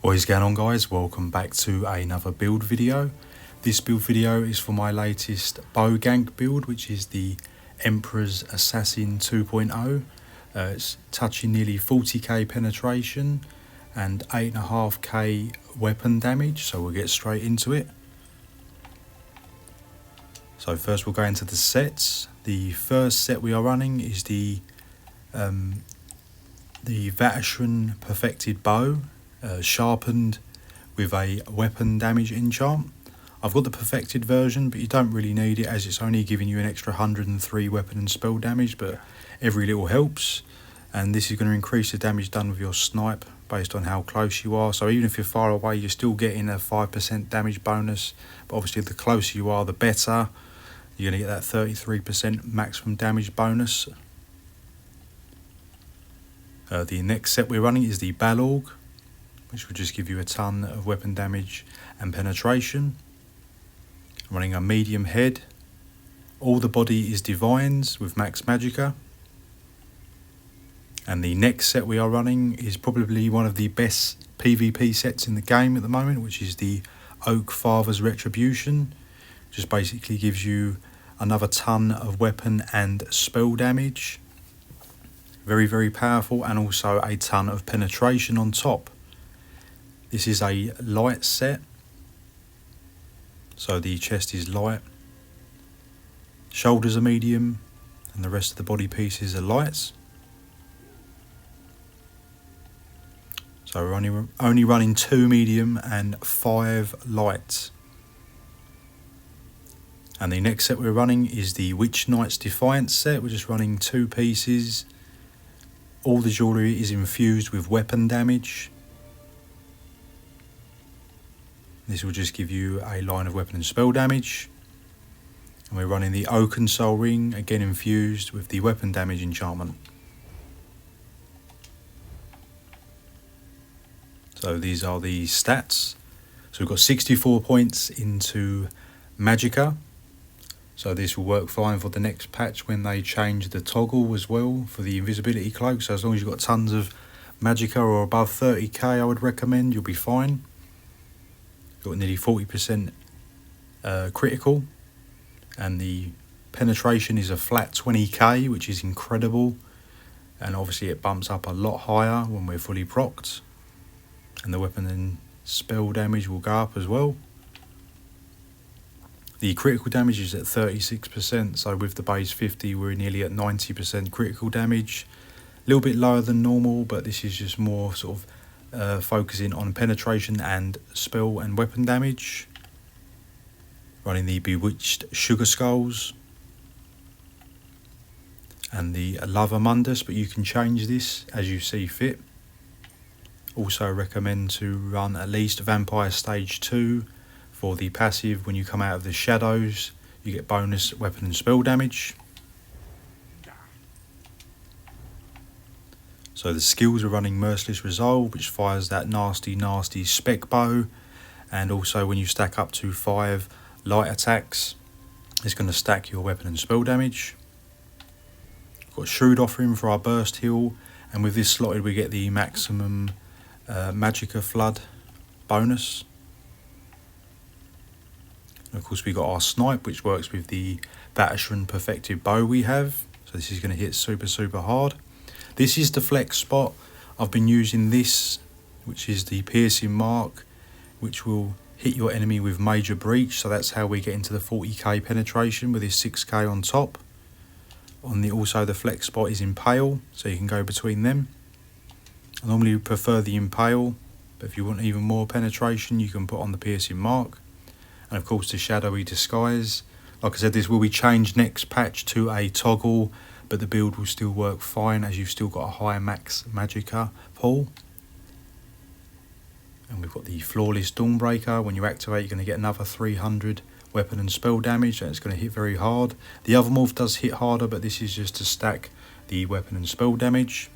What is going on, guys? Welcome back to another build video. This build video is for my latest bow gank build, which is the Emperor's Assassin 2.0. It's touching nearly 40k penetration and 8.5k weapon damage, so we'll get straight into it. So first we'll go into the sets. The first set we are running is the Veteran Perfected Bow, sharpened with a weapon damage enchant. I've got the perfected version, but you don't really need it as it's only giving you an extra 103 weapon and spell damage, but every little helps. And this is going to increase the damage done with your snipe based on how close you are. So even if you're far away, you're still getting a 5% damage bonus, but obviously the closer you are, the better. You're going to get that 33% maximum damage bonus. The next set we're running is the Balorg, which will just give you a ton of weapon damage and penetration. I'm running a medium head. All the body is divines with max magicka. And the next set we are running is probably one of the best PvP sets in the game at the moment, which is the Oak Father's Retribution. Just basically gives you another ton of weapon and spell damage. Very, very powerful, and also a ton of penetration on top. This is a light set, so the chest is light, shoulders are medium, and the rest of the body pieces are lights. So we're only running 2 medium and 5 lights. And the next set we're running is the Witch Knight's Defiance set. We're just running 2 pieces. All the jewellery is infused with weapon damage. This will just give you a line of weapon and spell damage. And we're running the Oaken Soul Ring, again infused with the weapon damage enchantment. So these are the stats. So we've got 64 points into magicka. So this will work fine for the next patch when they change the toggle as well for the invisibility cloak. So as long as you've got tons of magicka or above 30k, I would recommend, you'll be fine. Got nearly 40% critical, and the penetration is a flat 20k, which is incredible. And obviously it bumps up a lot higher when we're fully procced, and the weapon and spell damage will go up as well. The critical damage is at 36%, so with the base 50 we're nearly at 90% critical damage. A little bit lower than normal, but this is just more sort of focusing on penetration and spell and weapon damage. Running the Bewitched Sugar Skulls and the Lava Mundus, but you can change this as you see fit. Also recommend to run at least Vampire Stage 2 for the passive. When you come out of the shadows, you get bonus weapon and spell damage. So the skills are running Merciless Resolve, which fires that nasty spec bow, and also when you stack up to 5 light attacks, it's going to stack your weapon and spell damage. We've got Shrewd Offering for our burst heal, and with this slotted we get the maximum magicka flood bonus. And of course we got our snipe, which works with the Veteran Perfected Bow we have, so this is going to hit super hard. This is the flex spot. I've been using this, which is the piercing mark, which will hit your enemy with major breach. So that's how we get into the 40k penetration with this 6k on top. Also the flex spot is impale, so you can go between them. I normally prefer the impale, but if you want even more penetration, you can put on the piercing mark. And of course the shadowy disguise. Like I said, this will be changed next patch to a toggle, but the build will still work fine as you've still got a high max magicka pool. And we've got the Flawless Dawnbreaker. When you activate, you're going to get another 300 weapon and spell damage, and it's going to hit very hard. The other morph does hit harder, but this is just to stack the weapon and spell damage.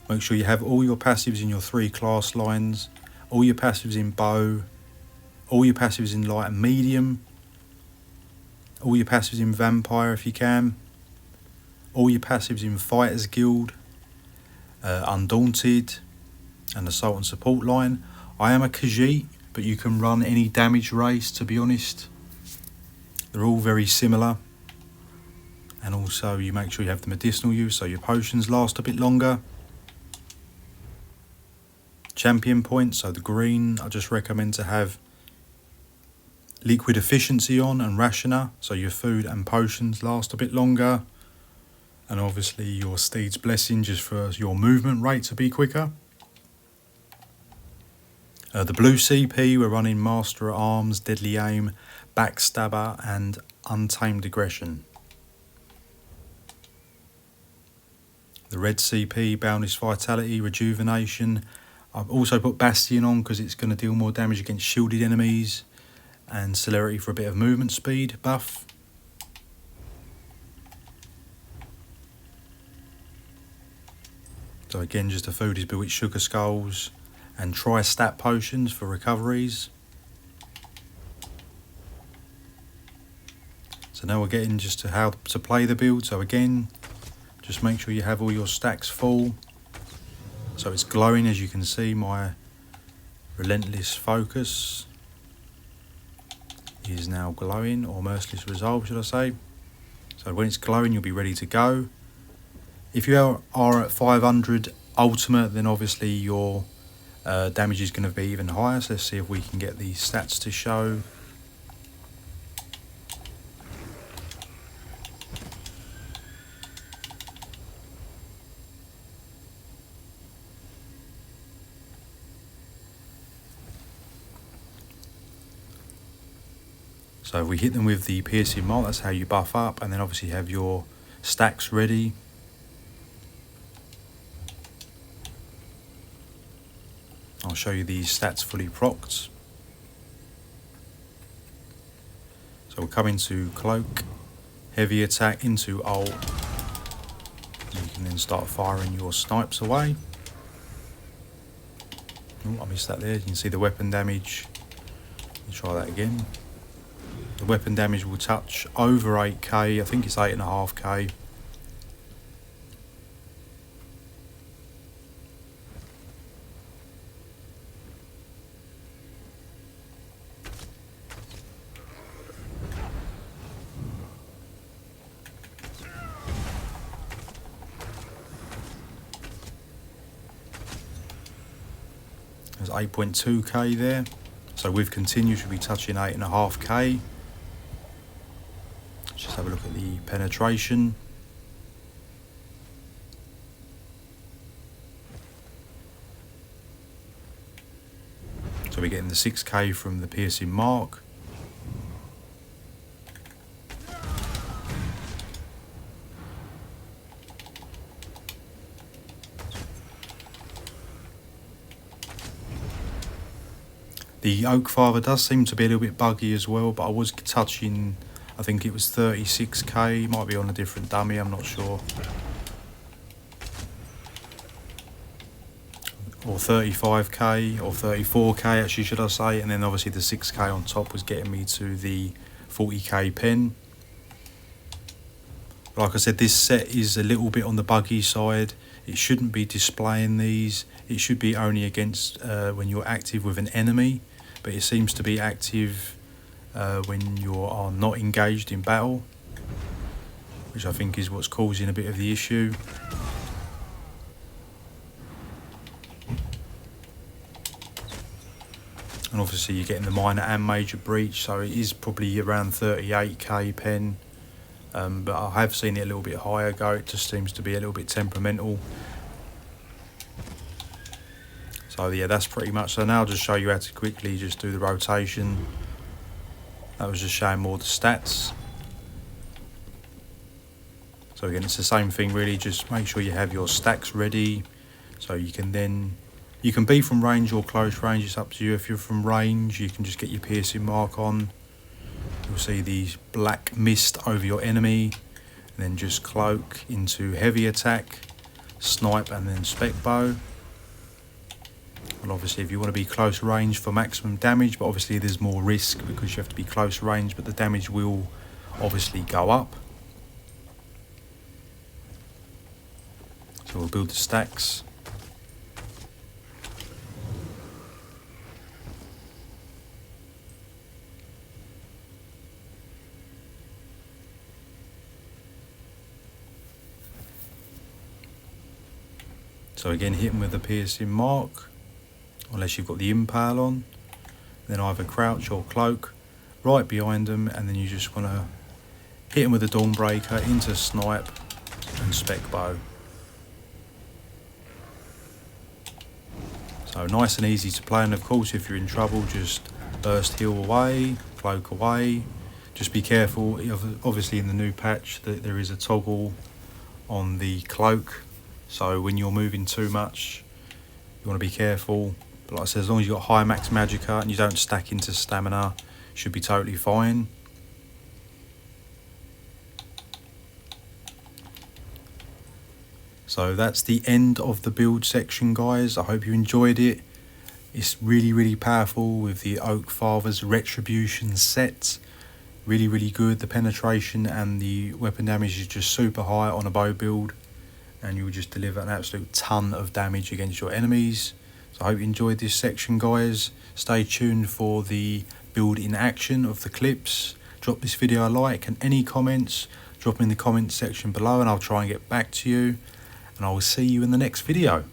Make sure you have all your passives in your 3 class lines, all your passives in bow, all your passives in light and medium, all your passives in vampire if you can, all your passives in Fighters Guild, Undaunted, and Assault and Support line. I am a Khajiit, but you can run any damage race, to be honest. They're all very similar. And also you make sure you have the medicinal use so your potions last a bit longer. Champion points, so the green, I just recommend to have liquid efficiency on and rationer, so your food and potions last a bit longer. And obviously your Steed's Blessing just for your movement rate to be quicker. The blue CP, we're running Master at Arms, Deadly Aim, Backstabber and Untamed Aggression. The red CP, Boundless Vitality, Rejuvenation. I've also put Bastion on because it's going to deal more damage against shielded enemies, and Celerity for a bit of movement speed buff. So again, just a food is Bewitched Sugar Skulls and Tri-Stat Potions for recoveries. So now we're getting just to how to play the build. So again, just make sure you have all your stacks full. So it's glowing, as you can see, my Relentless Focus is now glowing, or Merciless Resolve should I say. So when it's glowing you'll be ready to go. If you are at 500 ultimate, then obviously your damage is going to be even higher. So let's see if we can get these stats to show. So if we hit them with the piercing mark, that's how you buff up, and then obviously have your stacks ready. I'll show you these stats fully procced. So we'll come into Cloak, Heavy Attack, into Ult. You can then start firing your snipes away. Oh, I missed that there. You can see the weapon damage. Let's try that again. The weapon damage will touch over 8k, I think it's 8.5k. There's 8.2k there. So with continue should be touching 8.5k. Just have a look at the penetration. So we're getting the 6k from the piercing mark. The Oak Father does seem to be a little bit buggy as well, but I was touching, I think it was 36k, might be on a different dummy, I'm not sure. Or 35k, or 34k actually should I say, and then obviously the 6k on top was getting me to the 40k pen. Like I said, this set is a little bit on the buggy side. It shouldn't be displaying these. It should be only against when you're active with an enemy, but it seems to be active when you are not engaged in battle, which I think is what's causing a bit of the issue. And obviously you're getting the minor and major breach, so it is probably around 38k pen. But I have seen it a little bit higher go. It just seems to be a little bit temperamental. So yeah, that's pretty much. So now I'll just show you how to quickly just do the rotation. That was just showing more the stats. So again, it's the same thing really, just make sure you have your stacks ready. So you can be from range or close range, it's up to you. If you're from range, you can just get your piercing mark on. You'll see the black mist over your enemy, and then just cloak into heavy attack, snipe and then spec bow. And obviously if you want to be close range for maximum damage, but obviously there's more risk because you have to be close range, but the damage will obviously go up. So we'll build the stacks. So again, hit them with the piercing mark, unless you've got the impale on. Then either crouch or cloak right behind them, and then you just want to hit them with the Dawnbreaker into snipe and spec bow. So nice and easy to play, and of course if you're in trouble, just burst heal away, cloak away. Just be careful, obviously in the new patch that there is a toggle on the cloak, so when you're moving too much you want to be careful. But like I said, as long as you've got high max magicka and you don't stack into stamina, should be totally fine. So that's the end of the build section, guys. I hope you enjoyed it. It's really powerful with the Oak Father's Retribution set. Really good. The penetration and the weapon damage is just super high on a bow build, and you will just deliver an absolute ton of damage against your enemies. So I hope you enjoyed this section, guys. Stay tuned for the build in action of the clips. Drop this video a like, and any comments, drop them in the comments section below and I'll try and get back to you. And I will see you in the next video.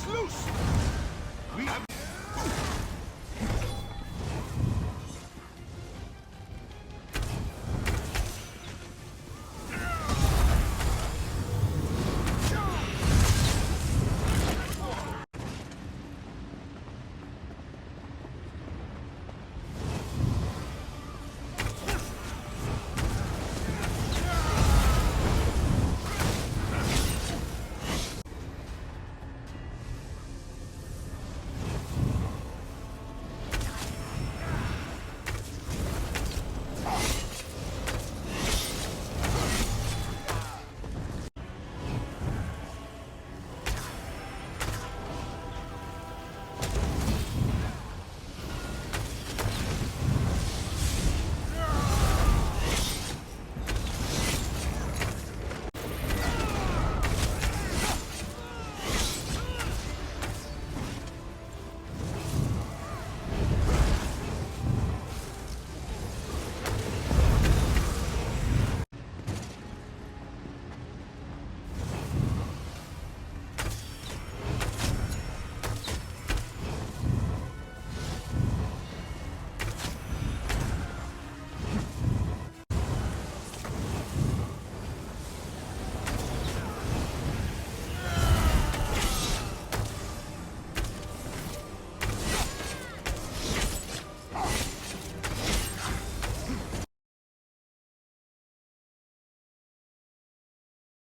loose!